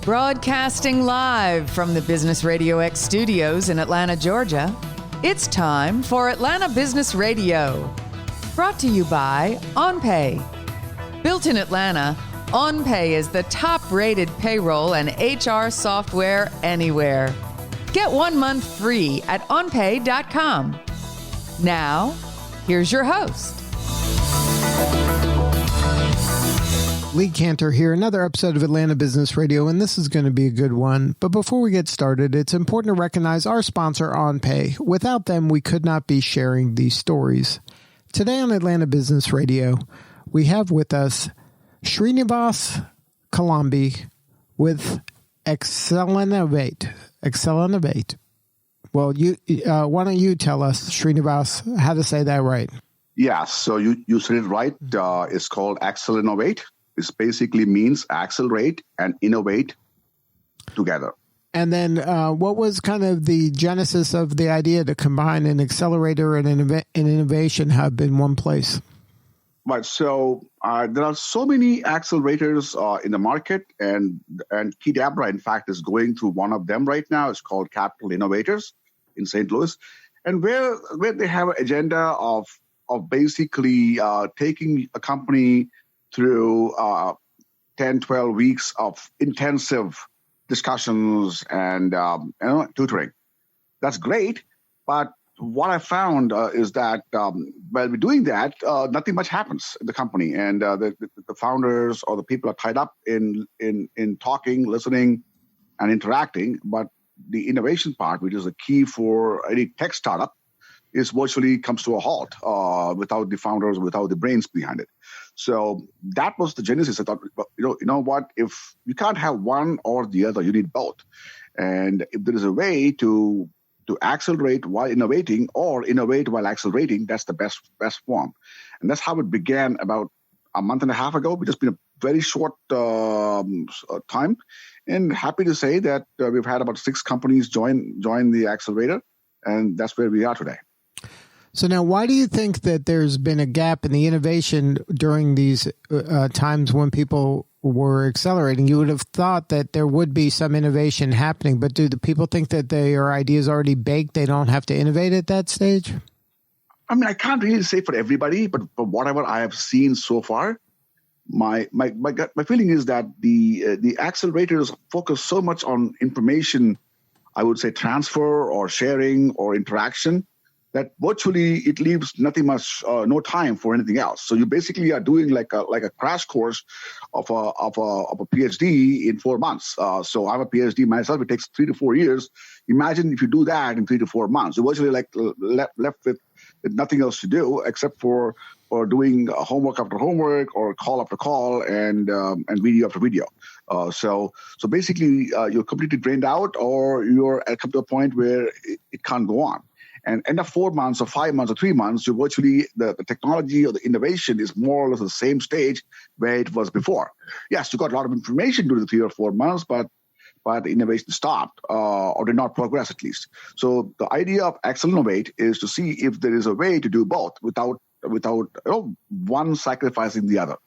Broadcasting live from the Business RadioX studios in Atlanta, Georgia, it's time for Atlanta Business Radio. Brought to you by OnPay. Built in Atlanta, OnPay is the top-rated payroll and HR software anywhere. Get 1 month free at onpay.com. Now, here's your host. Lee Cantor here, another episode of Atlanta Business Radio, and this is going to be a good one. But before we get started, it's important to recognize our sponsor, OnPay. Without them, we could not be sharing these stories. Today on Atlanta Business Radio, we have with us Srinivas Kilambi with Accelinnovate. Well, why don't you tell us, Srinivas, how to say that right? Yeah, so you said it right. It's called Accelinnovate. It basically means accelerate and innovate together. And then what was kind of the genesis of the idea to combine an accelerator and an innovation hub in one place? Right. So there are so many accelerators in the market, and Keydabra, in fact, is going through one of them right now. It's called Capital Innovators in St. Louis, and where they have an agenda of basically taking a company through 10, 12 weeks of intensive discussions and tutoring. That's great, but what I found is that while we're doing that, nothing much happens in the company, and the founders or the people are tied up in talking, listening, and interacting. But the innovation part, which is the key for any tech startup, is virtually comes to a halt without the founders, without the brains behind it. So that was the genesis. I thought, you know what? If you can't have one or the other, you need both. And if there is a way to accelerate while innovating or innovate while accelerating, that's the best form. And that's how it began about a month and a half ago. It's just been a very short time. And happy to say that we've had about 6 companies join the accelerator. And that's where we are today. So now, why do you think that there's been a gap in the innovation during these times when people were accelerating? You would have thought that there would be some innovation happening, but do the people think that their ideas already baked? They don't have to innovate at that stage? I mean, I can't really say for everybody, but for whatever I have seen so far, my feeling is that the accelerators focus so much on information, I would say transfer or sharing or interaction, that virtually it leaves nothing much, no time for anything else. So you basically are doing like a crash course of a Ph.D. in 4 months. So I'm a Ph.D. myself. It takes 3 to 4 years. Imagine if you do that in 3 to 4 months. You're virtually like left with nothing else to do except for doing homework after homework or call after call and video after video. So basically you're completely drained out, or you're come to a point where it can't go on. And end of 4 months or 5 months or 3 months, you're virtually the technology or the innovation is more or less the same stage where it was before. Yes, you got a lot of information during the 3 or 4 months, but the innovation stopped or did not progress at least. So the idea of Accelinnovate is to see if there is a way to do both without one sacrificing the other.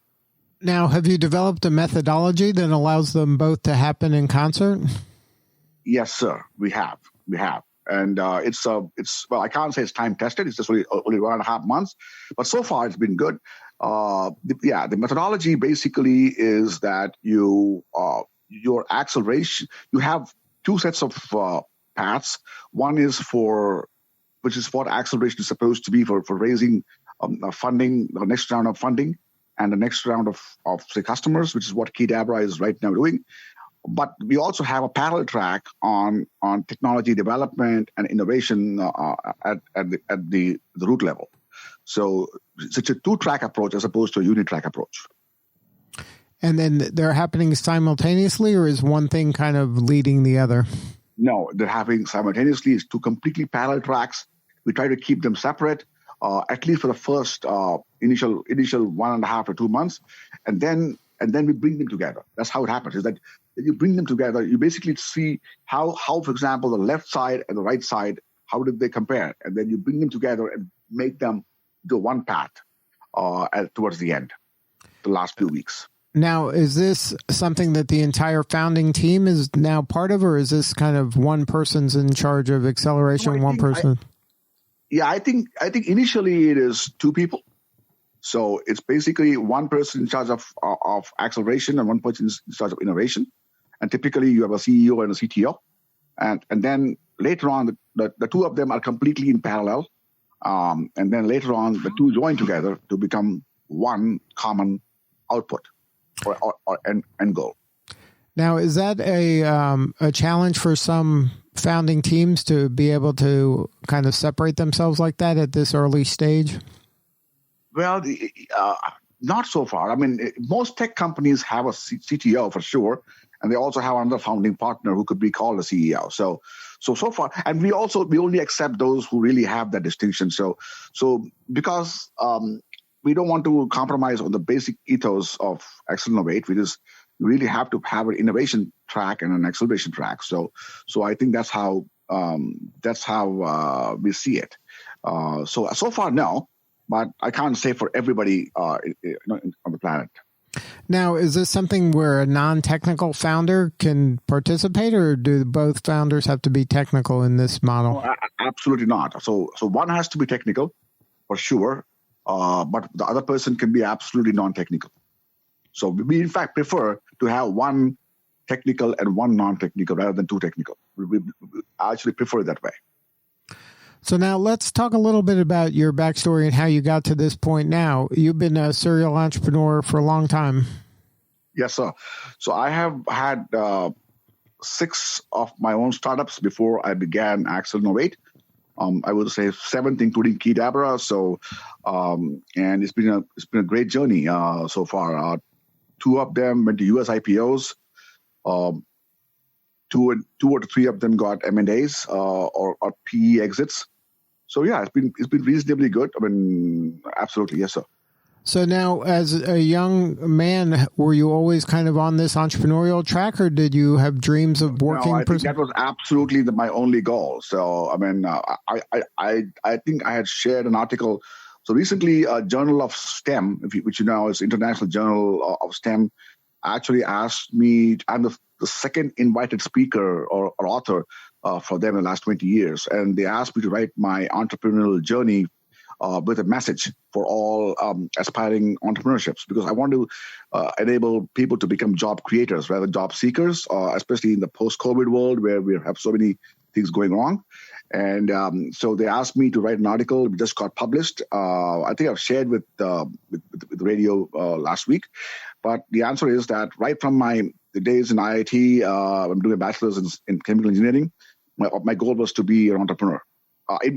Now, have you developed a methodology that allows them both to happen in concert? Yes, sir. We have. And it's well, I can't say it's time tested. It's just only 1.5 months, but so far it's been good. The methodology basically is that your acceleration. You have 2 sets of paths. One is which is what acceleration is supposed to be for raising funding, the next round of funding, and the next round of say customers, which is what Keydabra is right now doing. But we also have a parallel track on technology development and innovation at the root level. So it's a 2-track approach as opposed to a unit-track approach. And then they're happening simultaneously, or is one thing kind of leading the other? No, they're happening simultaneously. It's 2 completely parallel tracks. We try to keep them separate, at least for the first initial 1.5 to 2 months, and then we bring them together. That's how it happens. Is that you bring them together, you basically see how, for example, the left side and the right side, how did they compare? And then you bring them together and make them do one path towards the end, the last few weeks. Now, is this something that the entire founding team is now part of, or is this kind of one person's in charge of acceleration, one person? I think initially it is two people. So it's basically one person in charge of acceleration and one person in charge of innovation. And typically you have a CEO and a CTO. And then later on, the two of them are completely in parallel. And then later on, the two join together to become one common output or end goal. Now, is that a challenge for some founding teams to be able to kind of separate themselves like that at this early stage? Well, not so far. I mean, most tech companies have a CTO for sure, and they also have another founding partner who could be called a CEO. So far, and we only accept those who really have that distinction. So because we don't want to compromise on the basic ethos of Accelerate, we just really have to have an innovation track and an acceleration track. So I think that's how we see it. So far, no. But I can't say for everybody on the planet. Now, is this something where a non-technical founder can participate, or do both founders have to be technical in this model? No, absolutely not. So one has to be technical, for sure, but the other person can be absolutely non-technical. So we, in fact, prefer to have one technical and one non-technical rather than two technical. We actually prefer it that way. So now let's talk a little bit about your backstory and how you got to this point now. You've been a serial entrepreneur for a long time. Yes, sir. So I have had 6 of my own startups before I began Accelerate. I would say 7, including Keydabra. So, and it's been a great journey so far. 2 of them went to US IPOs. 2 or 3 of them got M&As or PE exits. So yeah, it's been reasonably good. I mean, absolutely, yes, sir. So now, as a young man, were you always kind of on this entrepreneurial track, or did you have dreams of working? No, I think that was absolutely my only goal. So I mean, I think I had shared an article. So recently, Journal of STEM, which you know is International Journal of STEM, actually asked me. I'm the second invited speaker or author for them in the last 20 years. And they asked me to write my entrepreneurial journey with a message for all aspiring entrepreneurships, because I want to enable people to become job creators rather than job seekers, especially in the post-COVID world where we have so many things going wrong. And so they asked me to write an article. It just got published. I think I've shared with the radio last week. But the answer is that right from the days in IIT, I'm doing a bachelor's in chemical engineering. My goal was to be an entrepreneur.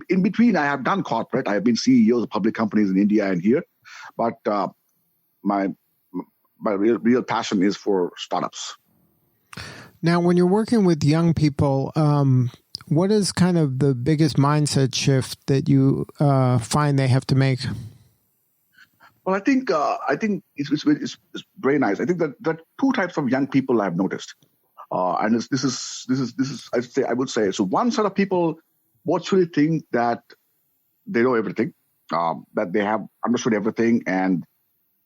In between, I have done corporate. I have been CEOs of public companies in India and here. But my real passion is for startups. Now, when you're working with young people, what is kind of the biggest mindset shift that you find they have to make? Well, I think it's very nice. I think that there are 2 types of young people I've noticed, and this is I would say so. One set of people virtually think that they know everything, that they have understood everything, and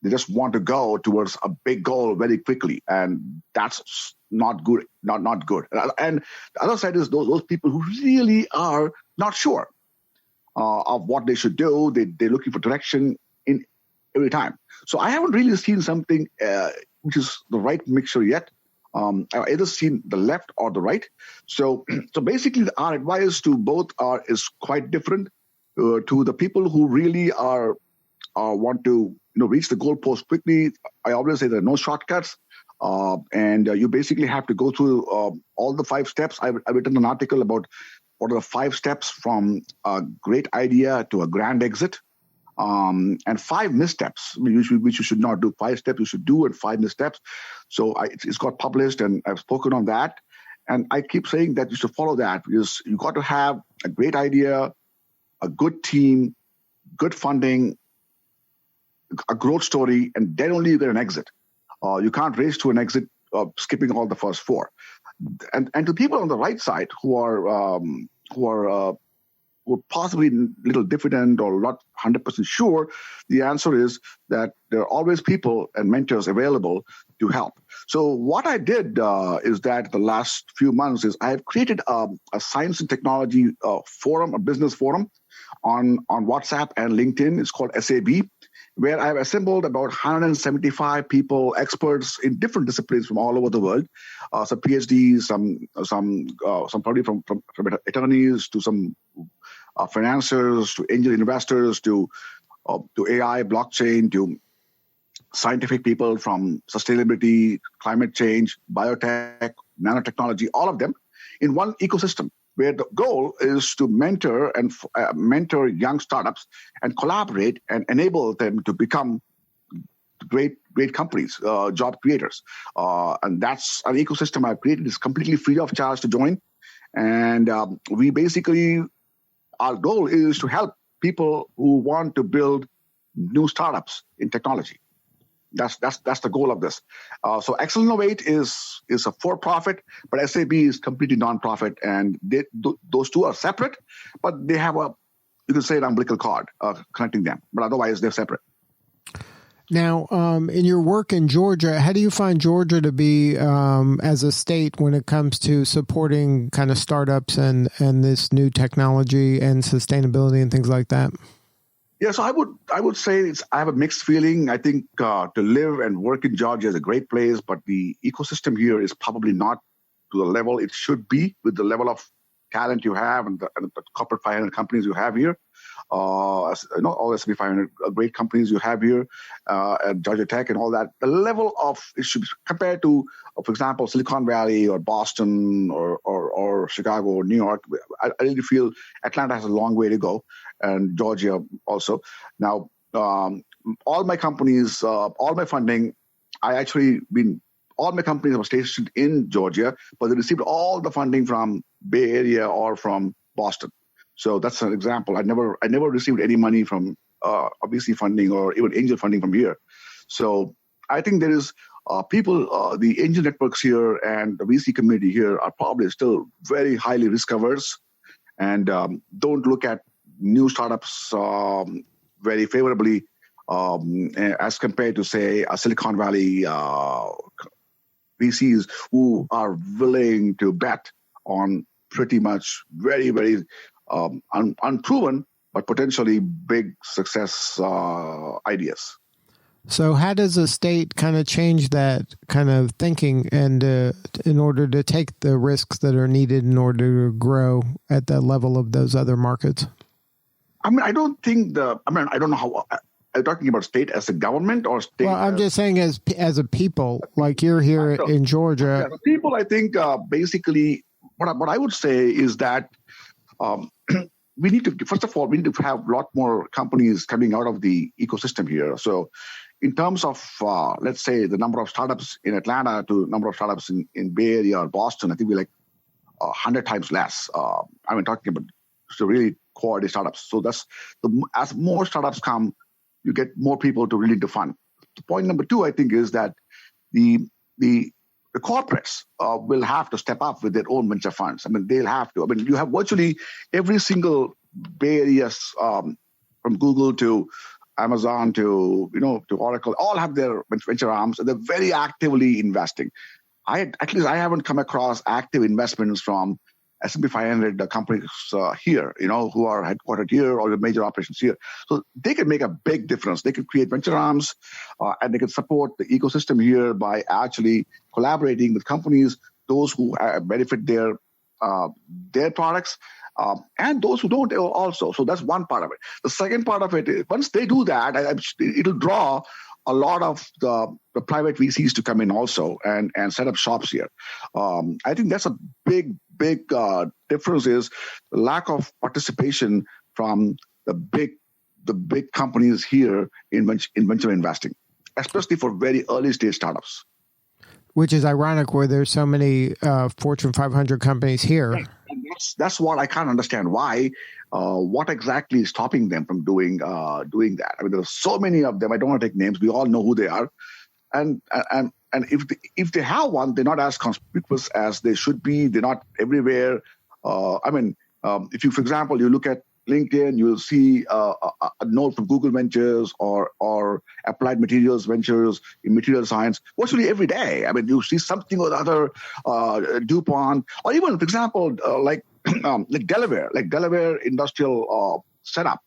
they just want to go towards a big goal very quickly, and that's not good. Not good. And the other side is those people who really are not sure of what they should do. They're looking for direction in every time. So I haven't really seen something which is the right mixture yet. I've either seen the left or the right. So basically, our advice to both is quite different. To the people who really want to reach the goalpost quickly, I always say there are no shortcuts, and you basically have to go through all the 5 steps. I've written an article about what are the 5 steps from a great idea to a grand exit. And 5 missteps, which you should not do. 5 steps you should do and 5 missteps. So it's got published, and I've spoken on that. And I keep saying that you should follow that, because you got to have a great idea, a good team, good funding, a growth story, and then only you get an exit. You can't race to an exit skipping all the first 4. And to people on the right side who are were possibly a little diffident or not 100% sure, the answer is that there are always people and mentors available to help. So what I did is that the last few months is I have created a science and technology forum, a business forum on WhatsApp and LinkedIn. It's called SAB, where I've assembled about 175 people, experts in different disciplines from all over the world. Some PhDs, some probably from attorneys to some financiers to angel investors to AI, blockchain, to scientific people from sustainability, climate change, biotech, nanotechnology, all of them in one ecosystem, where the goal is to mentor young startups and collaborate and enable them to become great companies, job creators. And that's an ecosystem I've created. It's completely free of charge to join. And we basically, our goal is to help people who want to build new startups in technology. That's the goal of this. So Excel Innovate is a for-profit, but SAB is completely non-profit, and those two are separate, but they have you can say, an umbilical cord connecting them, but otherwise they're separate. Now, in your work in Georgia, how do you find Georgia to be as a state when it comes to supporting kind of startups and this new technology and sustainability and things like that? Yeah, so I would say I have a mixed feeling. I think to live and work in Georgia is a great place, but the ecosystem here is probably not to the level it should be with the level of talent you have and the corporate 500 companies you have here. All S&P 500 great companies you have here at Georgia Tech and all that. The level of it should be compared to, for example, Silicon Valley or Boston or Chicago or New York. I really feel Atlanta has a long way to go, and Georgia also. Now, all my companies, all my funding, all my companies were stationed in Georgia, but they received all the funding from Bay Area or from Boston. So that's an example. I never received any money from VC funding or even angel funding from here. So I think there is people, the angel networks here and the VC community here are probably still very highly risk averse and don't look at new startups very favorably as compared to, say, a Silicon Valley VCs who are willing to bet on pretty much very, very unproven, but potentially big success ideas. So how does a state kind of change that kind of thinking and in order to take the risks that are needed in order to grow at the level of those other markets? I mean, I don't know how. Are you talking about state as a government or state? Well, I'm just saying as a people, like you're here in Georgia. Yeah, people, I think, basically, what I would say is that we need to, first of all, we need to have a lot more companies coming out of the ecosystem here. So in terms of, let's say, the number of startups in Atlanta to number of startups in Bay Area or Boston, I think we're like 100 times less. I'm talking about really quality startups. So as more startups come, you get more people to really fund. Point number two, I think, is that the corporates will have to step up with their own venture funds. I mean, they'll have to. I mean, you have virtually every single Bay Area, from Google to Amazon to Oracle, all have their venture arms, and they're very actively investing. At least I haven't come across active investments from S&P 500 companies here, who are headquartered here or the major operations here. So they can make a big difference. They can create venture arms and they can support the ecosystem here by actually collaborating with companies, those who benefit their products and those who don't also. So that's one part of it. The second part of it, once they do that, it'll draw a lot of the private VCs to come in also and set up shops here. I think that's a big difference is the lack of participation from the big companies here in venture investing, especially for very early stage startups. Which is ironic where there's so many Fortune 500 companies here. Right. And that's what I can't understand. Why? What exactly is stopping them from doing that? I mean, there's so many of them. I don't want to take names. We all know who they are. And if they have one, they're not as conspicuous as they should be. They're not everywhere. If you, for example, you look at LinkedIn, you will see a note from Google Ventures or Applied Materials Ventures in material science virtually every day. I mean, you see something or the other, DuPont, or even, for example, like Delaware industrial setup.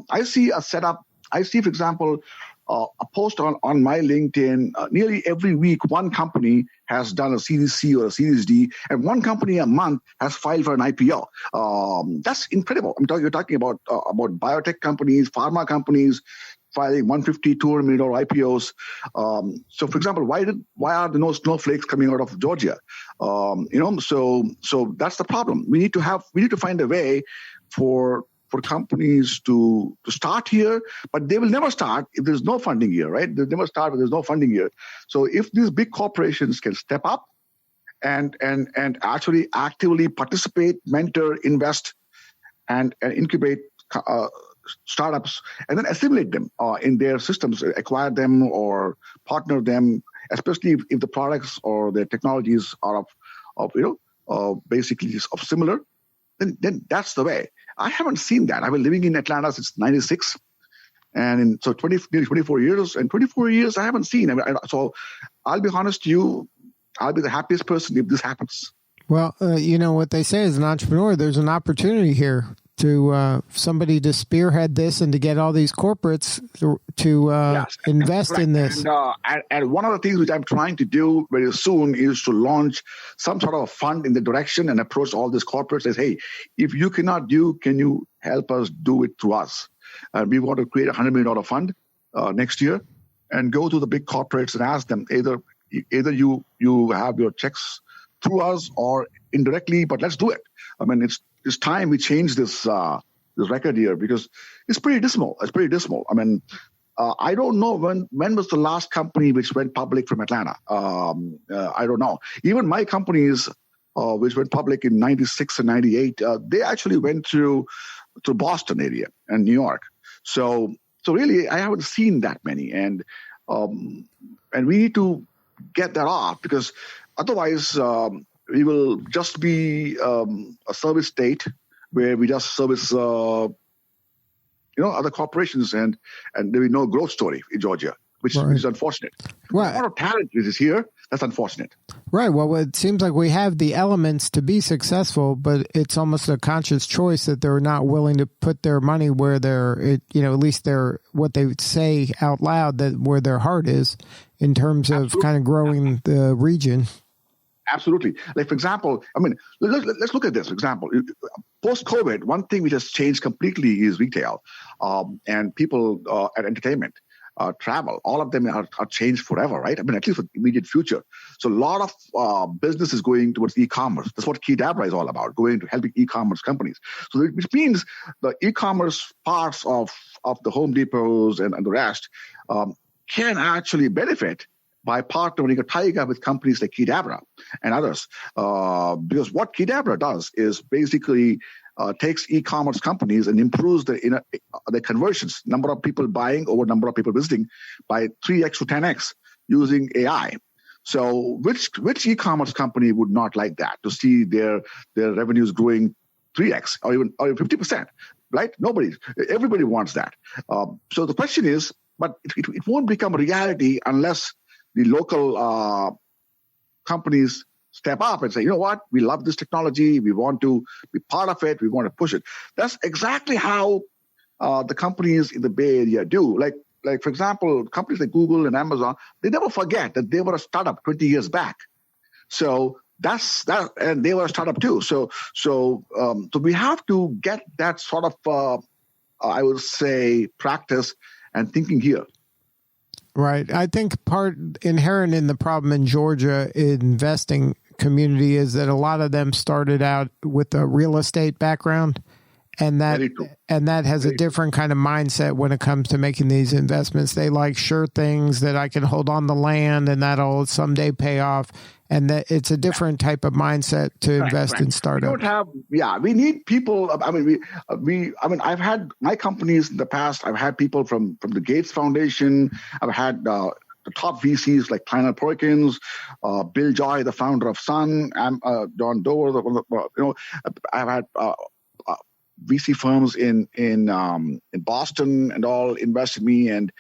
I see a setup. I see, for example, a post on my LinkedIn. Nearly every week, one company has done a Series C or a Series D, and one company a month has filed for an IPO. That's incredible. You're talking about biotech companies, pharma companies filing $150, $200 million IPOs. So, for example, why are there no snowflakes coming out of Georgia? So that's the problem. We need to find a way for companies to start here, but they will never start if there's no funding here, right? They'll never start if there's no funding here. So if these big corporations can step up and actually actively participate, mentor, invest, and incubate startups, and then assimilate them in their systems, acquire them or partner them, especially if the products or the technologies are basically of similar, then that's the way. I haven't seen that. I've been living in Atlanta since '96, and so 24 years. And 24 years, I haven't seen. So I'll be honest to you, I'll be the happiest person if this happens. Well, what they say as an entrepreneur, there's an opportunity here to somebody to spearhead this and to get all these corporates to invest in this. And one of the things which I'm trying to do very soon is to launch some sort of a fund in the direction and approach all these corporates and say, hey, if you cannot do, can you help us do it through us? We want to create a $100 million fund next year and go to the big corporates and ask them either you have your checks through us or indirectly, but let's do it. I mean, it's time we change this record here because it's pretty dismal. I mean, I don't know when was the last company which went public from Atlanta. I don't know. Even my companies which went public in '96 and '98, they actually went to Boston area and New York. So really, I haven't seen that many, and we need to get that off because otherwise. We will just be a service state where we just service, other corporations, and there will be no growth story in Georgia, which is unfortunate. Right. A lot of talent is here. That's unfortunate. Right. Well, it seems like we have the elements to be successful, but it's almost a conscious choice that they're not willing to put their money where at least what they say out loud, that where their heart is in terms of kind of growing the region. Absolutely. Like, for example, I mean, let's look at this. For example, post-COVID, one thing which has changed completely is retail and people and entertainment, travel. All of them are changed forever, right? I mean, at least for the immediate future. So a lot of business is going towards e-commerce. That's what Keydabra is all about, going to helping e-commerce companies. So which means the e-commerce parts of the Home Depots and the rest can actually benefit by partnering or tying up with companies like Keydabra and others. Because what Keydabra does is basically takes e-commerce companies and improves the conversions, number of people buying over number of people visiting by 3x to 10x using AI. So which e-commerce company would not like that, to see their revenues growing 3x or even 50%, right? Everybody wants that. So the question is, but it won't become a reality unless the local companies step up and say, you know what, we love this technology, we want to be part of it, we want to push it. That's exactly how the companies in the Bay Area do. Like for example, companies like Google and Amazon, they never forget that they were a startup 20 years back. So that's that, and they were a startup too. So we have to get that sort of, I would say, practice and thinking here. Right. I think part inherent in the problem in Georgia investing community is that a lot of them started out with a real estate background, and that has a different kind of mindset when it comes to making these investments. They like sure things that I can hold on the land and that'll someday pay off. And that it's a different type of mindset to invest in startups. We need people. I mean, I've had my companies in the past. I've had people from the Gates Foundation. I've had the top VCs like Kleiner Perkins, Bill Joy, the founder of Sun, John Dover. I've had VC firms in Boston and all invest in me, and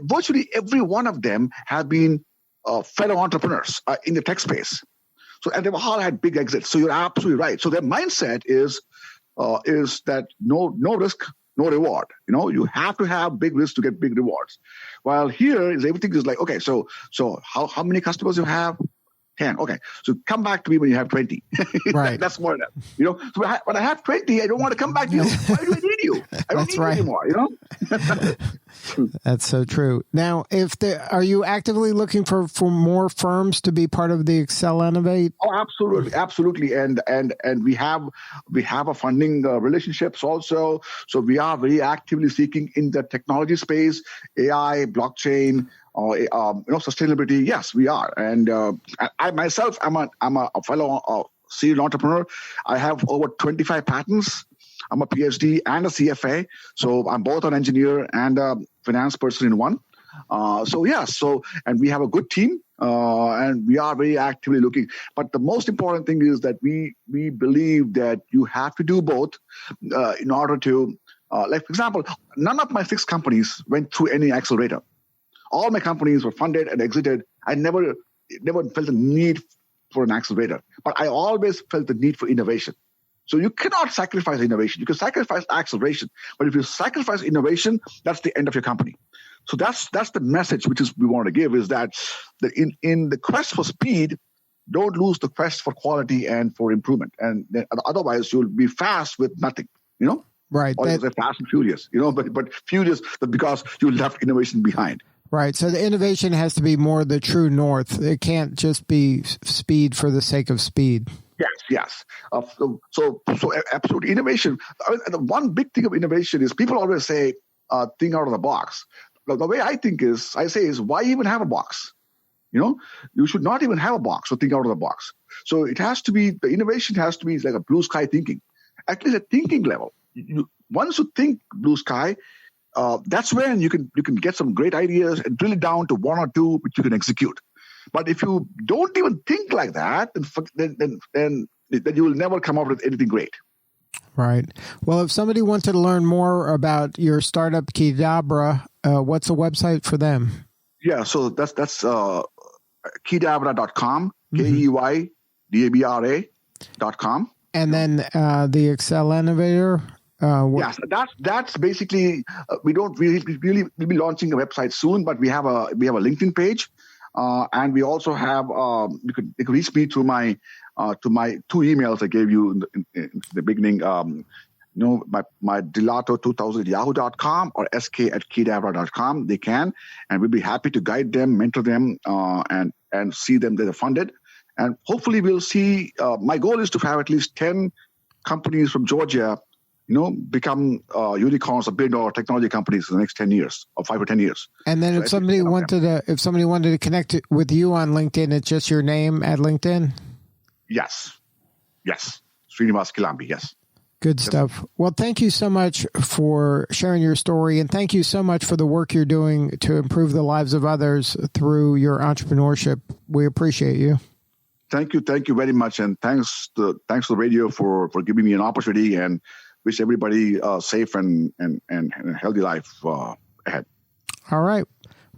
virtually every one of them have been fellow entrepreneurs in the tech space. So, and they've all had big exits. So you're absolutely right. So their mindset is that no risk, no reward. You have to have big risks to get big rewards. While here is everything is like, okay, so how many customers you have? 10. Okay, so come back to me when you have 20. Right. That's more than that. So when I have 20, I don't want to come back to you. Why do I need you? I don't need you anymore. That's so true. Now, are you actively looking for more firms to be part of the Excel Innovate? Oh, absolutely. And we have a funding relationships also. So we are very actively seeking in the technology space, AI, blockchain, sustainability. Yes, we are. And I myself, I'm a fellow serial entrepreneur. I have over 25 patents. I'm a Ph.D. and a CFA. So I'm both an engineer and a finance person in one. And we have a good team, and we are very actively looking. But the most important thing is that we believe that you have to do both in order to, like, for example, none of my 6 companies went through any accelerator. All my companies were funded and exited. I never felt the need for an accelerator, but I always felt the need for innovation. So you cannot sacrifice innovation. You can sacrifice acceleration, but if you sacrifice innovation, that's the end of your company. So that's the message which we want to give, is that in the quest for speed, don't lose the quest for quality and for improvement. And otherwise you'll be fast with nothing, Right. Or you'll say fast and furious, but furious because you left innovation behind. Right. So the innovation has to be more the true north. It can't just be speed for the sake of speed. Yes. So absolute innovation. The one big thing of innovation is people always say, think out of the box. The way I say is, why even have a box? You should not even have a box, so think out of the box. So the innovation has to be like a blue sky thinking, at least at thinking level. Once you think blue sky, that's when you can get some great ideas and drill it down to 1 or 2 which you can execute. But if you don't even think like that, then you will never come up with anything great. Right. Well, if somebody wanted to learn more about your startup Keydabra, what's the website for them? Yeah, so that's keydabra.com, KEYDABRA.com. And then the Excel Innovator. Yes, that's basically we'll be launching a website soon, but we have a LinkedIn page, and we also have you can reach me through my 2 emails I gave you in the beginning. My Dilato2000@yahoo.com or sk@keydabra.com. They can, and we'll be happy to guide them, mentor them, and see them that are funded. And hopefully we'll see. My goal is to have at least 10 companies from Georgia, become unicorns or billion-dollar technology companies in the next 10 years or 5 or 10 years. And then if somebody wanted to connect with you on LinkedIn, it's just your name at LinkedIn? Yes. Srinivas Kilambi, yes. Good stuff. Well, thank you so much for sharing your story, and thank you so much for the work you're doing to improve the lives of others through your entrepreneurship. We appreciate you. Thank you very much, and thanks to the radio for giving me an opportunity, and wish everybody safe and healthy life ahead. All right.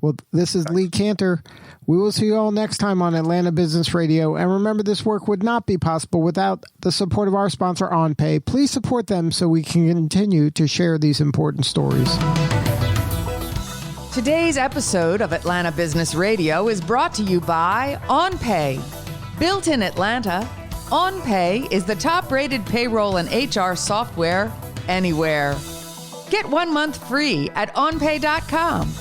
Well, this is Lee Cantor. We will see you all next time on Atlanta Business Radio. And remember, this work would not be possible without the support of our sponsor, OnPay. Please support them so we can continue to share these important stories. Today's episode of Atlanta Business Radio is brought to you by OnPay. Built in Atlanta, OnPay is the top-rated payroll and HR software anywhere. Get 1 month free at onpay.com.